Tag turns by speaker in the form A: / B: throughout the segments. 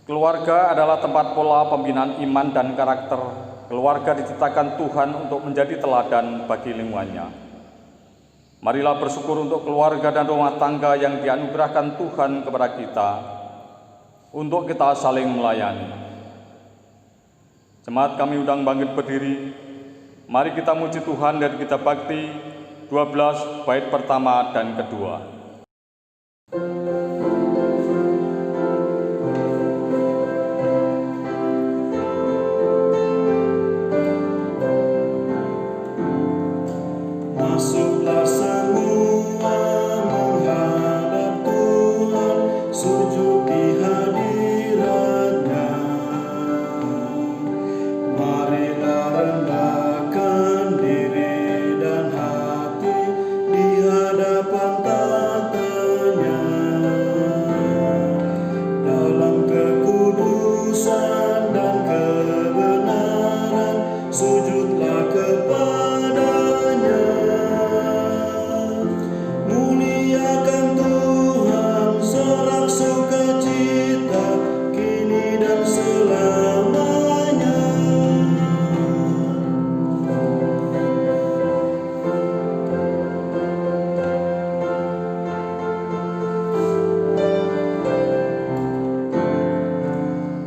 A: Keluarga adalah tempat pola pembinaan iman dan karakter. Keluarga diciptakan Tuhan untuk menjadi teladan bagi lingkungannya. Marilah bersyukur untuk keluarga dan rumah tangga yang dianugerahkan Tuhan kepada kita, untuk kita saling melayani. Jemaat kami undang bangkit berdiri. Mari kita muji Tuhan dan kita bakti 12 bait pertama dan kedua.
B: Masuklah semua menghadap Tuhan, sujud di hadirat-Nya. Marilah rendahkan diri dan hati di hadapan tata-Nya. Dalam kekudusan dan kebenaran, sujudlah kepada-Nya. Muliakan Tuhan, sorak sukacita, kini dan selamanya.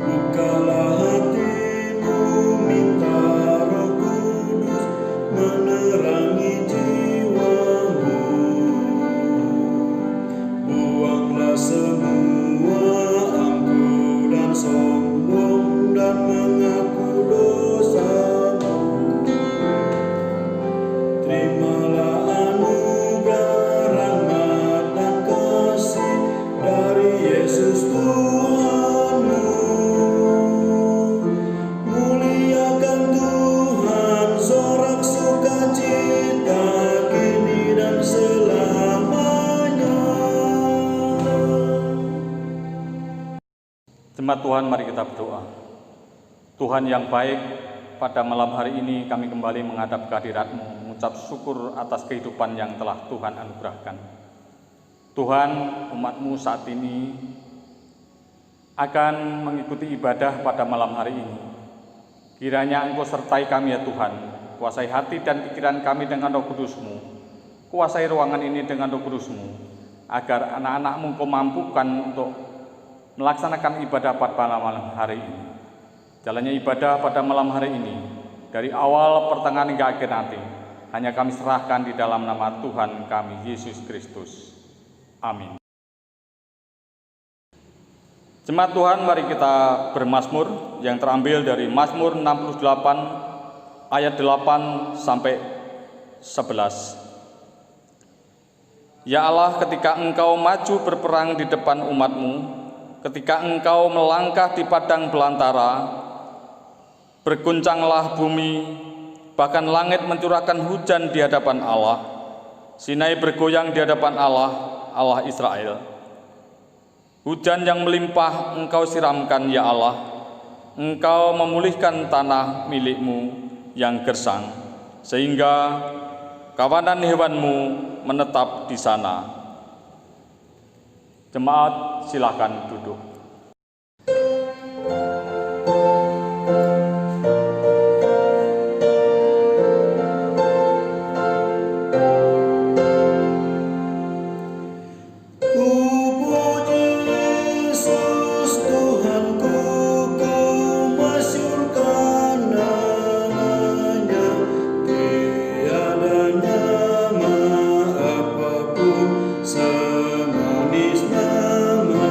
B: Bukalah hatimu, minta Roh Kudus menerangi jiwamu. Buanglah semua angkuh dan sombong dan mengaku dosamu. Terimalah anugerah, rahmat dan kasih dari Yesus Tuhanmu. Muliakan Tuhan, sorak sukacita, kini dan selamanya.
A: Jemaat Tuhan, mari kita berdoa. Tuhan yang baik, pada malam hari ini kami kembali menghadap kehadirat-Mu, mengucap syukur atas kehidupan yang telah Tuhan anugerahkan. Tuhan, umat-Mu saat ini akan mengikuti ibadah pada malam hari ini. Kiranya Engkau sertai kami ya Tuhan, kuasai hati dan pikiran kami dengan Roh Kudus-Mu, kuasai ruangan ini dengan Roh Kudus-Mu, agar anak-anak-Mu Engkau mampukan untuk melaksanakan ibadah pada malam hari ini. Jalannya ibadah pada malam hari ini, dari awal pertengahan hingga akhir nanti, hanya kami serahkan di dalam nama Tuhan kami, Yesus Kristus. Amin. Jemaat Tuhan, mari kita bermazmur yang terambil dari Mazmur 68 ayat 8 sampai 11. Ya Allah, ketika Engkau maju berperang di depan umat-Mu, ketika Engkau melangkah di padang belantara, berguncanglah bumi, bahkan langit mencurahkan hujan di hadapan Allah. Sinai bergoyang di hadapan Allah, Allah Israel. Hujan yang melimpah Engkau siramkan ya Allah. Engkau memulihkan tanah milik-Mu yang gersang, sehingga kawanan hewan-Mu menetap di sana. Jemaat, silakan duduk.
B: Semanis nama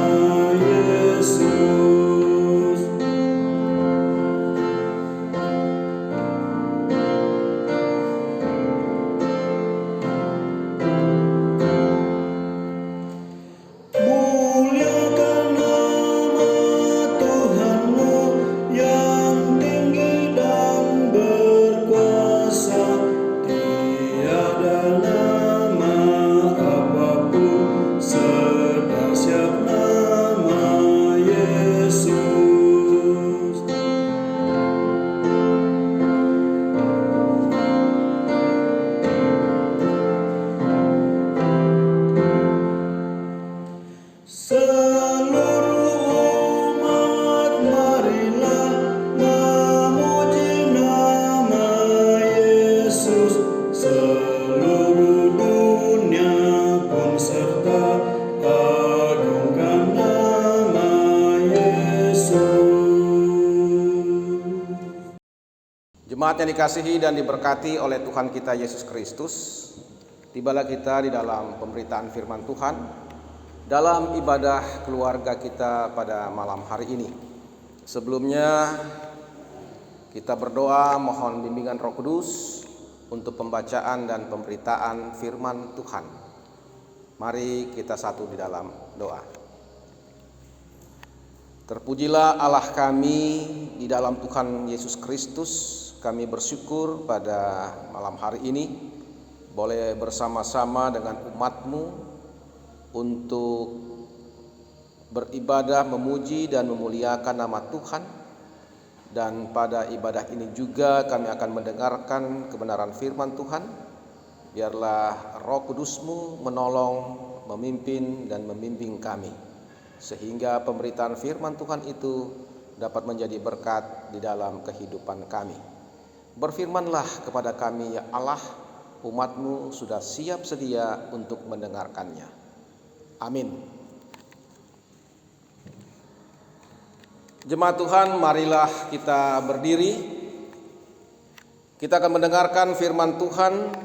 C: Jemaat yang dikasihi dan diberkati oleh Tuhan kita Yesus Kristus, tibalah kita di dalam pemberitaan firman Tuhan dalam ibadah keluarga kita pada malam hari ini. Sebelumnya kita berdoa mohon bimbingan Roh Kudus untuk pembacaan dan pemberitaan firman Tuhan. Mari kita satu di dalam doa. Terpujilah Allah kami di dalam Tuhan Yesus Kristus. Kami bersyukur pada malam hari ini boleh bersama-sama dengan umat-Mu untuk beribadah, memuji dan memuliakan nama Tuhan. Dan pada ibadah ini juga kami akan mendengarkan kebenaran firman Tuhan. Biarlah Roh Kudus-Mu menolong, memimpin dan membimbing kami, sehingga pemberitaan firman Tuhan itu dapat menjadi berkat di dalam kehidupan kami. Berfirmanlah kepada kami, ya Allah, umat-Mu sudah siap sedia untuk mendengarkannya. Amin. Jemaat Tuhan, marilah kita berdiri. Kita akan mendengarkan firman Tuhan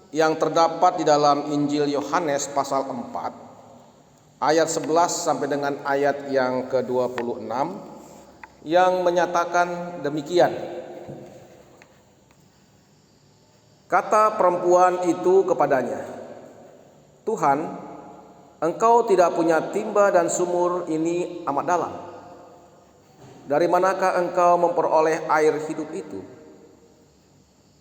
C: yang terdapat di dalam Injil Yohanes pasal 4 ayat 11 sampai dengan ayat yang ke-26 yang menyatakan demikian. Kata perempuan itu kepadanya, "Tuhan, Engkau tidak punya timba dan sumur ini amat dalam. Dari manakah Engkau memperoleh air hidup itu?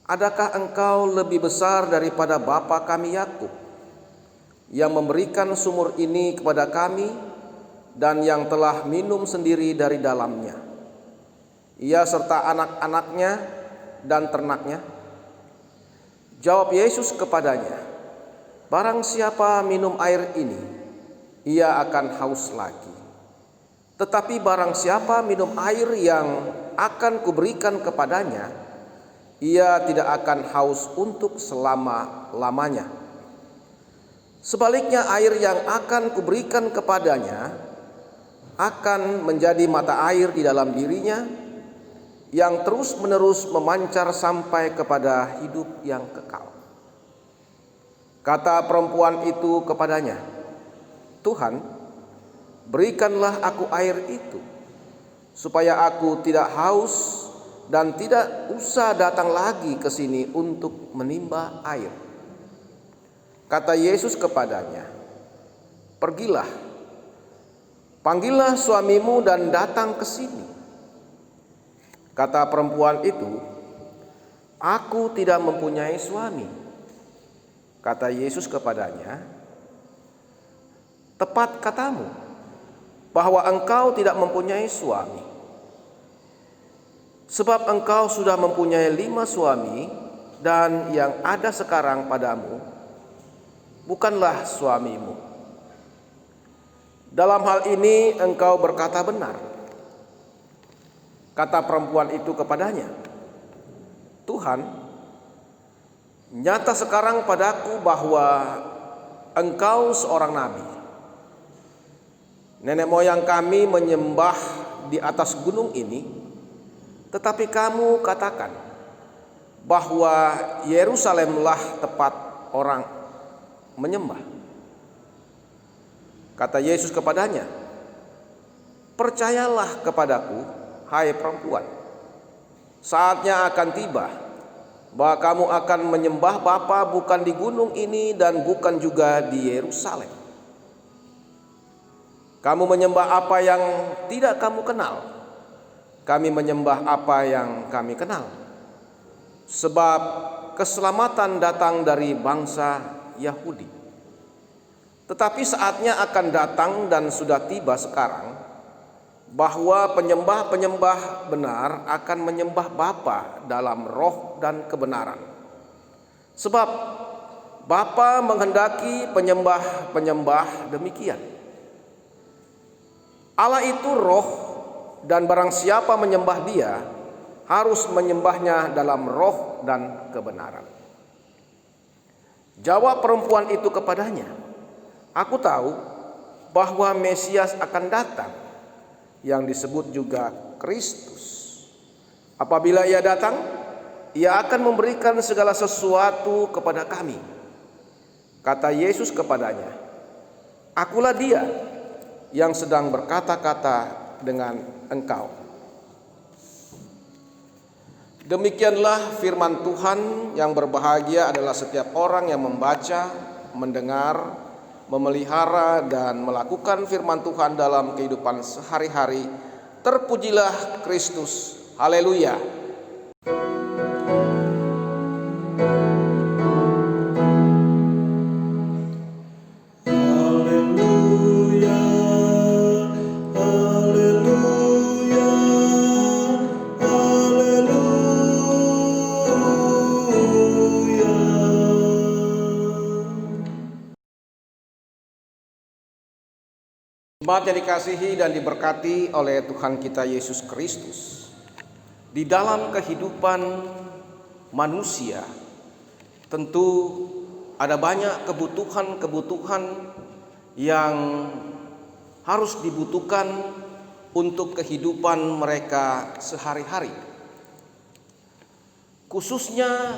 C: Adakah Engkau lebih besar daripada bapa kami Yakub, yang memberikan sumur ini kepada kami dan yang telah minum sendiri dari dalamnya, ia serta anak-anaknya dan ternaknya?" Jawab Yesus kepadanya, "Barang siapa minum air ini, ia akan haus lagi. Tetapi barang siapa minum air yang akan kuberikan kepadanya, ia tidak akan haus untuk selama-lamanya. Sebaliknya air yang akan kuberikan kepadanya akan menjadi mata air di dalam dirinya, yang terus-menerus memancar sampai kepada hidup yang kekal." Kata perempuan itu kepadanya, "Tuhan, berikanlah aku air itu, supaya aku tidak haus dan tidak usah datang lagi ke sini untuk menimba air." Kata Yesus kepadanya, "Pergilah, panggillah suamimu dan datang ke sini." Kata perempuan itu, "Aku tidak mempunyai suami." Kata Yesus kepadanya, "Tepat katamu, bahwa engkau tidak mempunyai suami. Sebab engkau sudah mempunyai 5 suami, dan yang ada sekarang padamu bukanlah suamimu. Dalam hal ini engkau berkata benar." Kata perempuan itu kepadanya, "Tuhan, nyata sekarang padaku bahwa engkau seorang nabi. Nenek moyang kami menyembah di atas gunung ini, tetapi kamu katakan bahwa Yerusalemlah tempat orang menyembah." Kata Yesus kepadanya, "Percayalah kepadaku, hai perempuan, saatnya akan tiba bahwa kamu akan menyembah Bapa bukan di gunung ini dan bukan juga di Yerusalem. Kamu menyembah apa yang tidak kamu kenal, kami menyembah apa yang kami kenal. Sebab keselamatan datang dari bangsa Yahudi. Tetapi saatnya akan datang dan sudah tiba sekarang, bahwa penyembah-penyembah benar akan menyembah Bapa dalam roh dan kebenaran. Sebab Bapa menghendaki penyembah-penyembah demikian. Allah itu roh, dan barang siapa menyembah Dia harus menyembahnya dalam roh dan kebenaran." Jawab perempuan itu kepadanya, "Aku tahu bahwa Mesias akan datang, yang disebut juga Kristus. Apabila ia datang, Ia akan memberikan segala sesuatu kepada kami. Kata Yesus kepadanya, "Akulah Dia yang sedang berkata-kata dengan engkau." Demikianlah firman Tuhan. Yang berbahagia adalah setiap orang yang membaca, mendengar, memelihara, dan melakukan firman Tuhan dalam kehidupan sehari-hari. Terpujilah Kristus. Haleluya.
B: Haleluya, haleluya, haleluya.
C: Jemaat yang dikasihi dan diberkati oleh Tuhan kita Yesus Kristus, di dalam kehidupan manusia tentu ada banyak kebutuhan-kebutuhan yang harus dibutuhkan untuk kehidupan mereka sehari-hari. Khususnya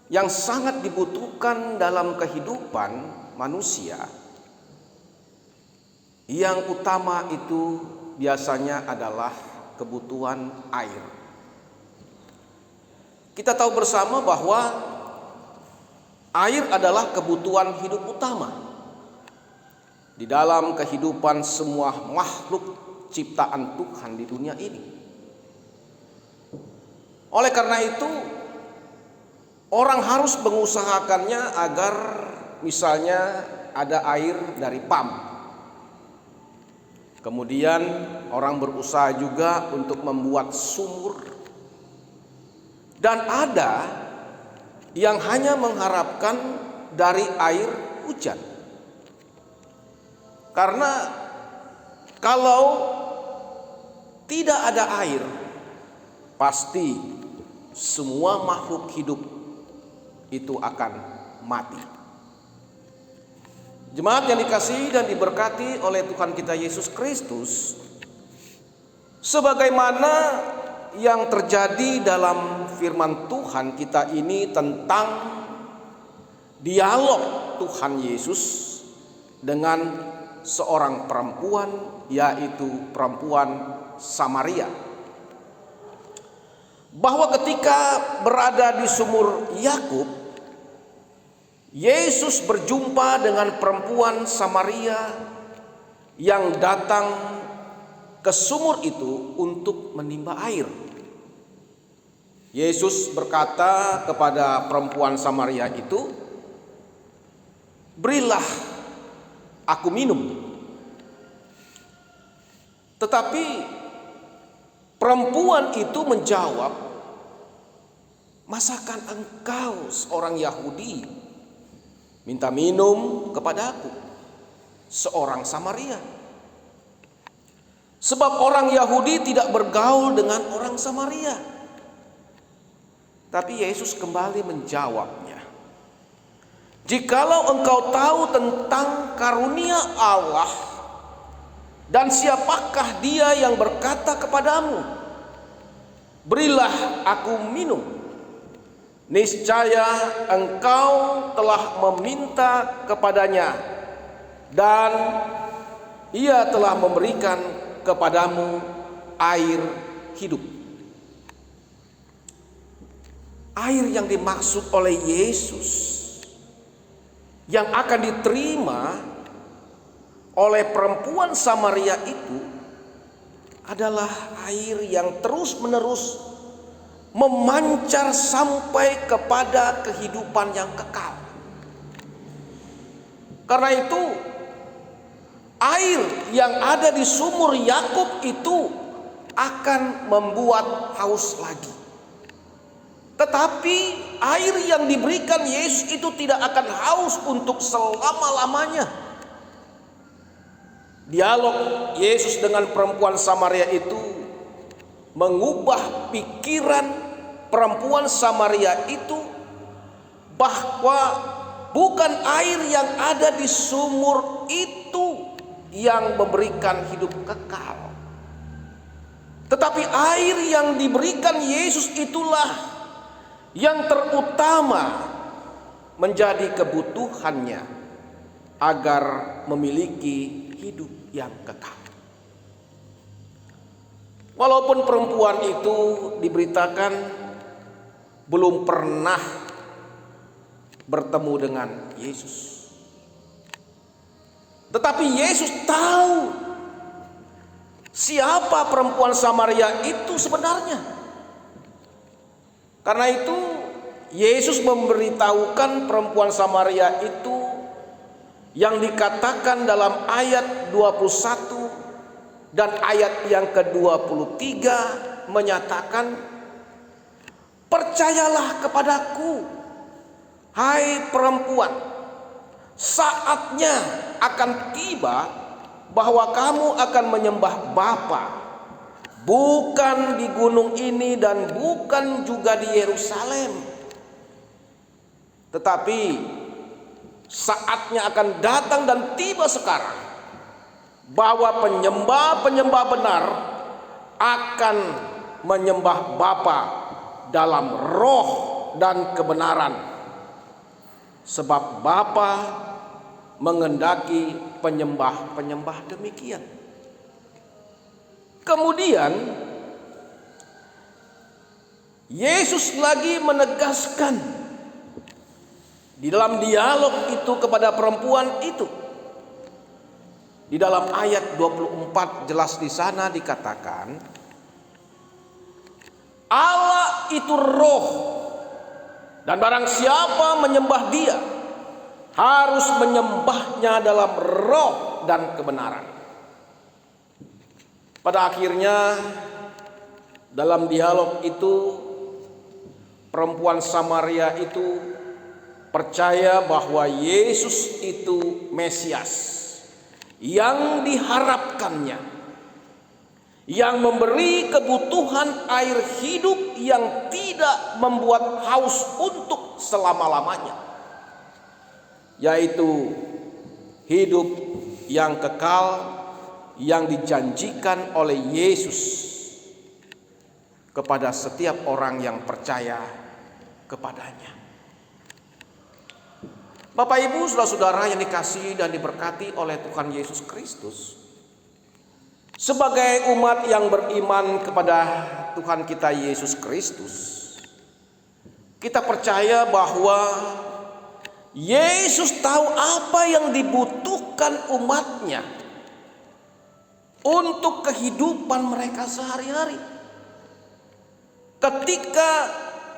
C: yang sangat dibutuhkan dalam kehidupan manusia, yang utama itu biasanya adalah kebutuhan air. Kita tahu bersama bahwa air adalah kebutuhan hidup utama di dalam kehidupan semua makhluk ciptaan Tuhan di dunia ini. Oleh karena itu, orang harus mengusahakannya agar misalnya ada air dari pam. Kemudian orang berusaha juga untuk membuat sumur. Dan ada yang hanya mengharapkan dari air hujan. Karena kalau tidak ada air, pasti semua makhluk hidup itu akan mati. Jemaat yang dikasihi dan diberkati oleh Tuhan kita Yesus Kristus, sebagaimana yang terjadi dalam firman Tuhan kita ini tentang dialog Tuhan Yesus dengan seorang perempuan, yaitu perempuan Samaria, bahwa ketika berada di sumur Yakub, Yesus berjumpa dengan perempuan Samaria yang datang ke sumur itu untuk menimba air. Yesus berkata kepada perempuan Samaria itu, "Berilah aku minum." Tetapi perempuan itu menjawab, "Masakan engkau seorang Yahudi minta minum kepadaku, seorang Samaria? Sebab orang Yahudi tidak bergaul dengan orang Samaria." Tapi Yesus kembali menjawabnya, "Jikalau engkau tahu tentang karunia Allah dan siapakah Dia yang berkata kepadamu, 'Berilah aku minum,' niscaya engkau telah meminta kepadanya dan Ia telah memberikan kepadamu air hidup." Air yang dimaksud oleh Yesus yang akan diterima oleh perempuan Samaria itu adalah air yang terus-menerus memancar sampai kepada kehidupan yang kekal. Karena itu, air yang ada di sumur Yakub itu akan membuat haus lagi. Tetapi air yang diberikan Yesus itu tidak akan haus untuk selama-lamanya. Dialog Yesus dengan perempuan Samaria itu mengubah pikiran perempuan Samaria itu bahwa bukan air yang ada di sumur itu yang memberikan hidup kekal, tetapi air yang diberikan Yesus itulah yang terutama menjadi kebutuhannya agar memiliki hidup yang kekal. Walaupun perempuan itu diberitakan belum pernah bertemu dengan Yesus, tetapi Yesus tahu siapa perempuan Samaria itu sebenarnya. Karena itu Yesus memberitahukan perempuan Samaria itu yang dikatakan dalam ayat 21 dan ayat yang ke-23 menyatakan, "Percayalah kepadaku, hai perempuan, saatnya akan tiba bahwa kamu akan menyembah Bapa, bukan di gunung ini dan bukan juga di Yerusalem. Tetapi saatnya akan datang dan tiba sekarang bahwa penyembah-penyembah benar akan menyembah Bapa dalam roh dan kebenaran, sebab Bapa mengendaki penyembah-penyembah demikian." Kemudian Yesus lagi menegaskan di dalam dialog itu kepada perempuan itu. Di dalam ayat 24 jelas di sana dikatakan, Allah itu roh, dan barang siapa menyembah Dia harus menyembahnya dalam roh dan kebenaran. Pada akhirnya dalam dialog itu perempuan Samaria itu percaya bahwa Yesus itu Mesias yang diharapkannya, yang memberi kebutuhan air hidup yang tidak membuat haus untuk selama-lamanya, yaitu hidup yang kekal yang dijanjikan oleh Yesus kepada setiap orang yang percaya kepadanya. Bapak Ibu, saudara-saudara yang dikasihi dan diberkati oleh Tuhan Yesus Kristus, sebagai umat yang beriman kepada Tuhan kita Yesus Kristus, kita percaya bahwa Yesus tahu apa yang dibutuhkan umatnya untuk kehidupan mereka sehari-hari. Ketika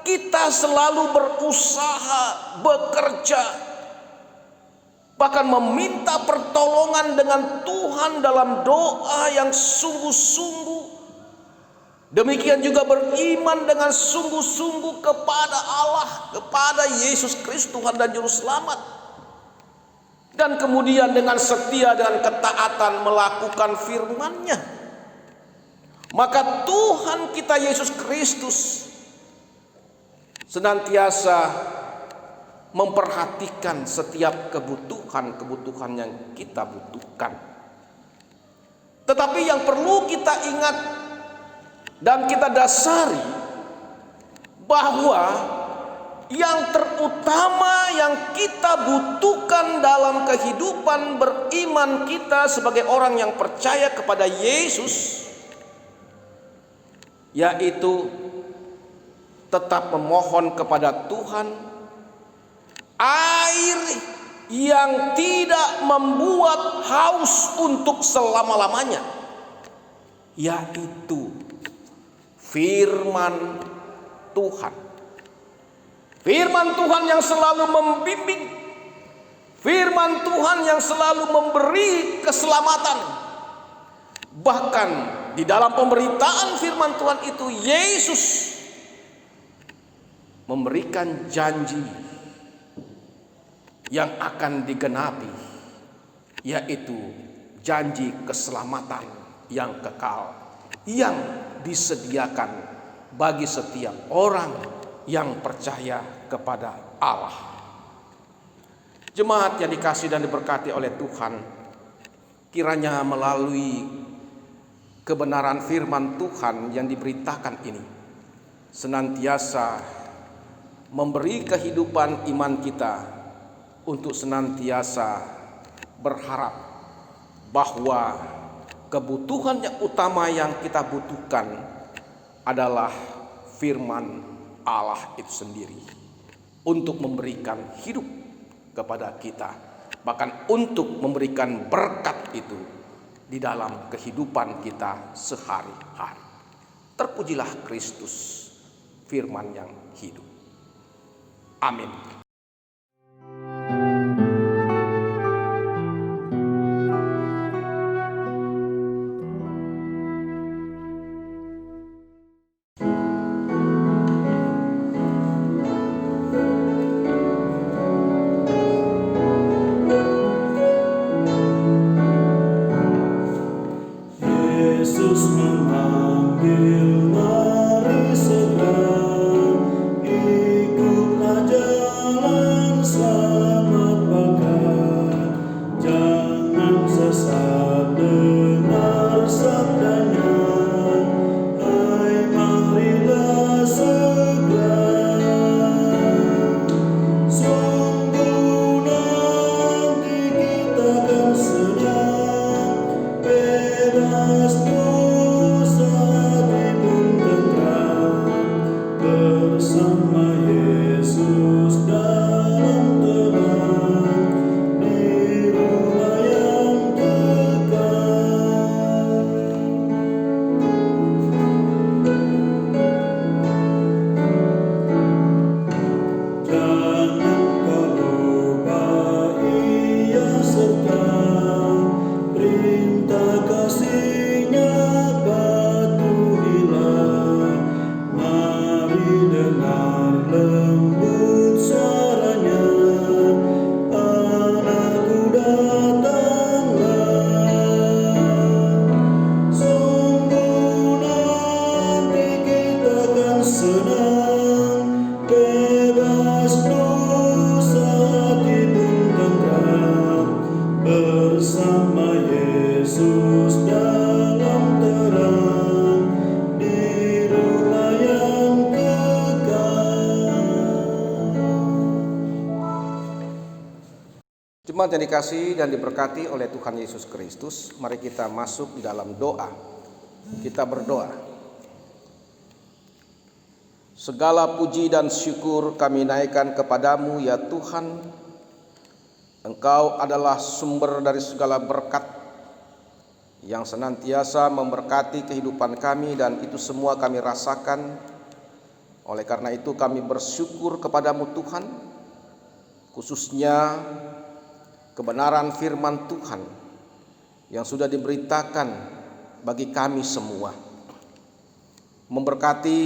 C: kita selalu berusaha, bekerja, bahkan meminta pertolongan dengan Tuhan dalam doa yang sungguh-sungguh, demikian juga beriman dengan sungguh-sungguh kepada Allah, kepada Yesus Kristus Tuhan dan Juru Selamat, dan kemudian dengan setia dan ketaatan melakukan firman-Nya, maka Tuhan kita Yesus Kristus senantiasa memperhatikan setiap kebutuhan-kebutuhan yang kita butuhkan. Tetapi yang perlu kita ingat dan kita dasari bahwa yang terutama yang kita butuhkan dalam kehidupan beriman kita sebagai orang yang percaya kepada Yesus, yaitu tetap memohon kepada Tuhan air yang tidak membuat haus untuk selama-lamanya, yaitu firman Tuhan. Firman Tuhan yang selalu membimbing, firman Tuhan yang selalu memberi keselamatan. Bahkan di dalam pemberitaan firman Tuhan itu, Yesus memberikan janji yang akan digenapi, yaitu janji keselamatan yang kekal yang disediakan bagi setiap orang yang percaya kepada Allah. Jemaat yang dikasihi dan diberkati oleh Tuhan, kiranya melalui kebenaran firman Tuhan yang diberitakan ini senantiasa memberi kehidupan iman kita untuk senantiasa berharap bahwa kebutuhan yang utama yang kita butuhkan adalah firman Allah itu sendiri untuk memberikan hidup kepada kita, bahkan untuk memberikan berkat itu di dalam kehidupan kita sehari-hari. Terpujilah Kristus, firman yang hidup. Amin.
B: Yesus memanggil, mari segera ikutlah jalan selamat bakat. Jangan sesat dengar sabdanya, hai marilah segera. Sungguh nanti kita akan senang, bebas dosa dibun tentram, bersama Yesus dalam terang, di rumah yang kekal. Jangan kau lupa Ia serta perintah kasih-Nya batu hilang. Mari dengar lembut suaranya, anakku datanglah. Sungguh nanti kita akan senang, bebas dosa dibun tentram, bersama Yesus dalam terang, di rumah yang kekal.
C: Jemaat yang dikasihi dan diberkati oleh Tuhan Yesus Kristus, mari kita masuk di dalam doa. Kita berdoa. Segala puji dan syukur kami naikkan kepadamu ya Tuhan. Engkau adalah sumber dari segala berkat yang senantiasa memberkati kehidupan kami, dan itu semua kami rasakan. Oleh karena itu kami bersyukur kepadamu Tuhan, khususnya kebenaran firman Tuhan yang sudah diberitakan bagi kami semua, memberkati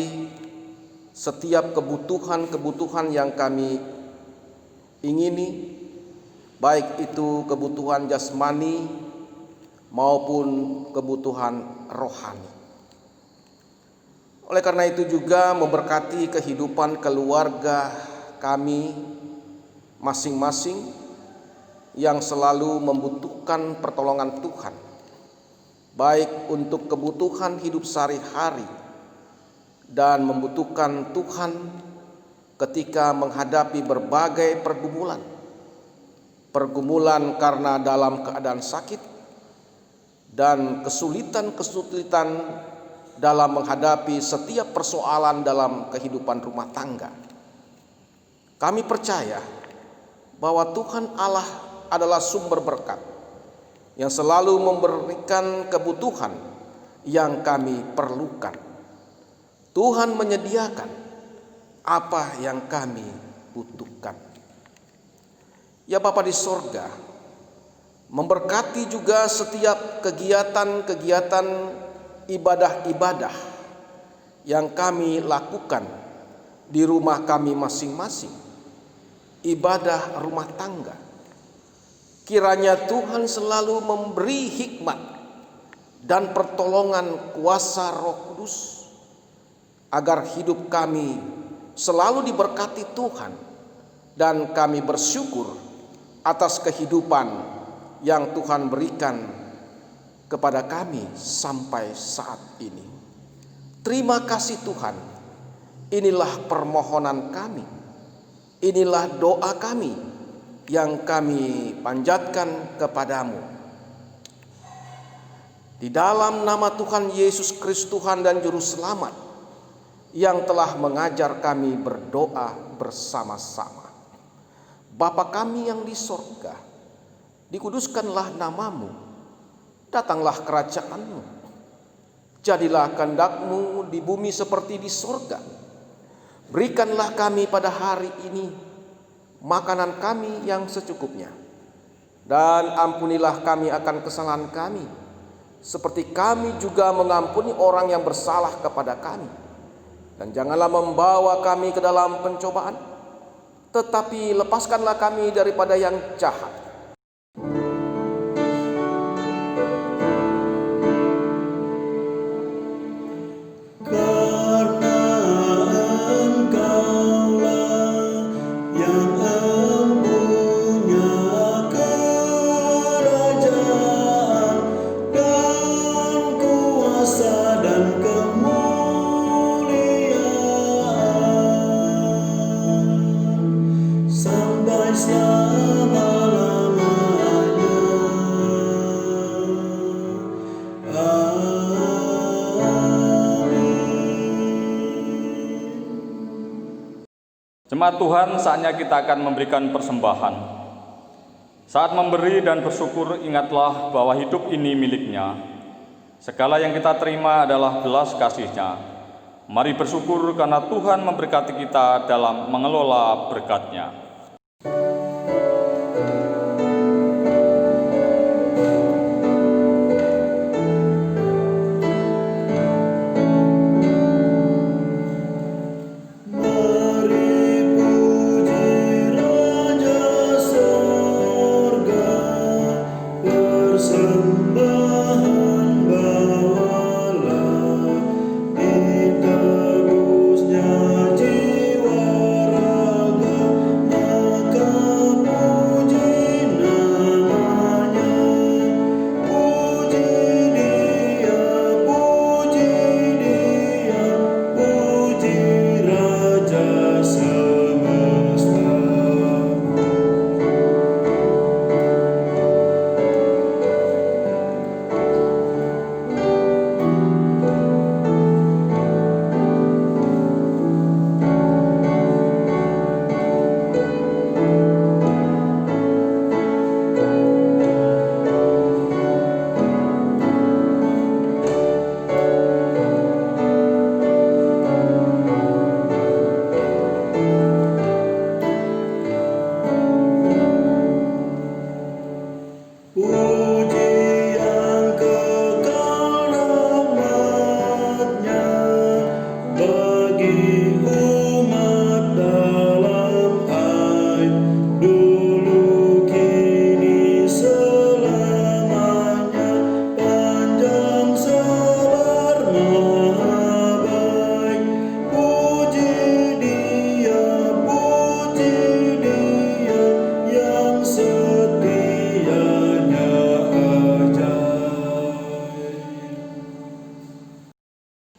C: setiap kebutuhan-kebutuhan yang kami ingini, baik itu kebutuhan jasmani maupun kebutuhan rohani. Oleh karena itu juga memberkati kehidupan keluarga kami masing-masing yang selalu membutuhkan pertolongan Tuhan, baik untuk kebutuhan hidup sehari-hari dan membutuhkan Tuhan ketika menghadapi berbagai pergumulan karena dalam keadaan sakit dan kesulitan-kesulitan dalam menghadapi setiap persoalan dalam kehidupan rumah tangga. Kami percaya bahwa Tuhan Allah adalah sumber berkat yang selalu memberikan kebutuhan yang kami perlukan. Tuhan menyediakan apa yang kami butuhkan. Ya Bapa di sorga, memberkati juga setiap kegiatan-kegiatan ibadah-ibadah yang kami lakukan di rumah kami masing-masing, ibadah rumah tangga. Kiranya Tuhan selalu memberi hikmat dan pertolongan kuasa Roh Kudus, agar hidup kami selalu diberkati Tuhan, dan kami bersyukur atas kehidupan yang Tuhan berikan kepada kami sampai saat ini. Terima kasih Tuhan. Inilah permohonan kami Inilah doa kami yang kami panjatkan kepadamu. Di dalam nama Tuhan Yesus Kristus Tuhan dan Juru Selamat, yang telah mengajar kami berdoa bersama-sama. Bapa kami yang di sorga, dikuduskanlah namamu, datanglah kerajaanmu, jadilah kehendak-Mu di bumi seperti di sorga. Berikanlah kami pada hari ini makanan kami yang secukupnya, dan ampunilah kami akan kesalahan kami, seperti kami juga mengampuni orang yang bersalah kepada kami. Dan janganlah membawa kami ke dalam pencobaan, tetapi lepaskanlah kami daripada yang jahat.
B: Karena Engkaulah yang empunya kerajaan dan kuasa dan kemuliaan sampai selama-lamanya.
A: Jemaat Tuhan, saatnya kita akan memberikan persembahan. Saat memberi dan bersyukur, ingatlah bahwa hidup ini miliknya. Segala yang kita terima adalah belas kasih-Nya. Mari bersyukur karena Tuhan memberkati kita dalam mengelola berkat-Nya.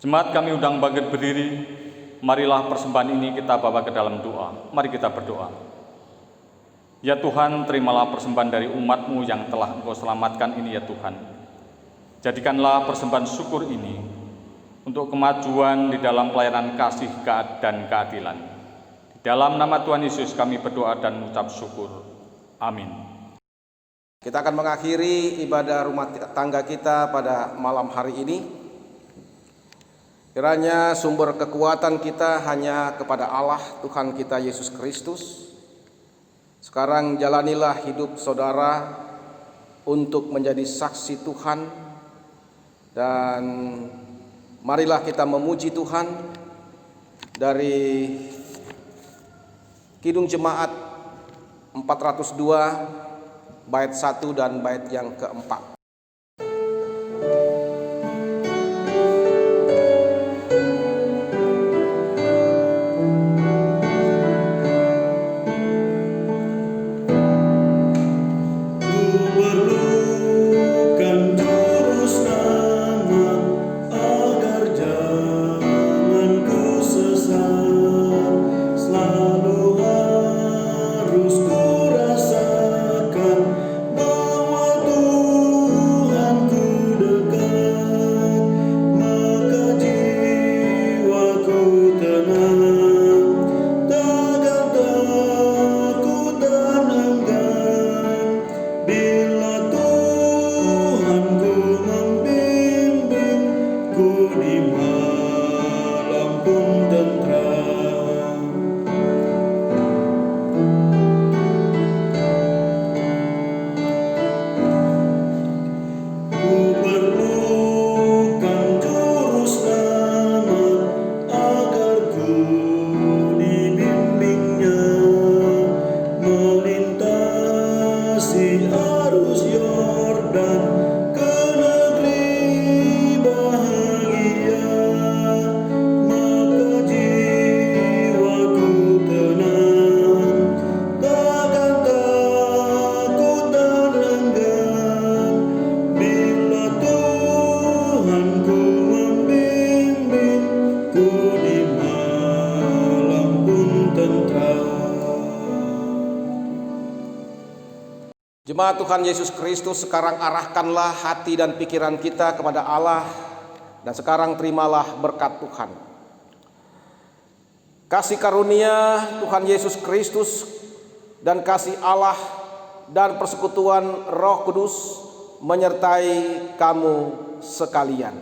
A: Jemaat, kami undang bangkit berdiri. Marilah persembahan ini kita bawa ke dalam doa. Mari kita berdoa. Ya Tuhan, terimalah persembahan dari umat-Mu yang telah Engkau selamatkan ini ya Tuhan. Jadikanlah persembahan syukur ini untuk kemajuan di dalam pelayanan kasih dan keadilan. Di dalam nama Tuhan Yesus kami berdoa dan mengucap syukur. Amin.
C: Kita akan mengakhiri ibadah rumah tangga kita pada malam hari ini. Kiranya sumber kekuatan kita hanya kepada Allah Tuhan kita Yesus Kristus. Sekarang jalanilah hidup saudara untuk menjadi saksi Tuhan, dan marilah kita memuji Tuhan dari Kidung Jemaat 402 bait 1 dan bait yang keempat.
B: Selalu
C: Jemaat Tuhan Yesus Kristus, sekarang arahkanlah hati dan pikiran kita kepada Allah, dan sekarang terimalah berkat Tuhan. Kasih karunia Tuhan Yesus Kristus dan kasih Allah dan persekutuan Roh Kudus menyertai kamu sekalian.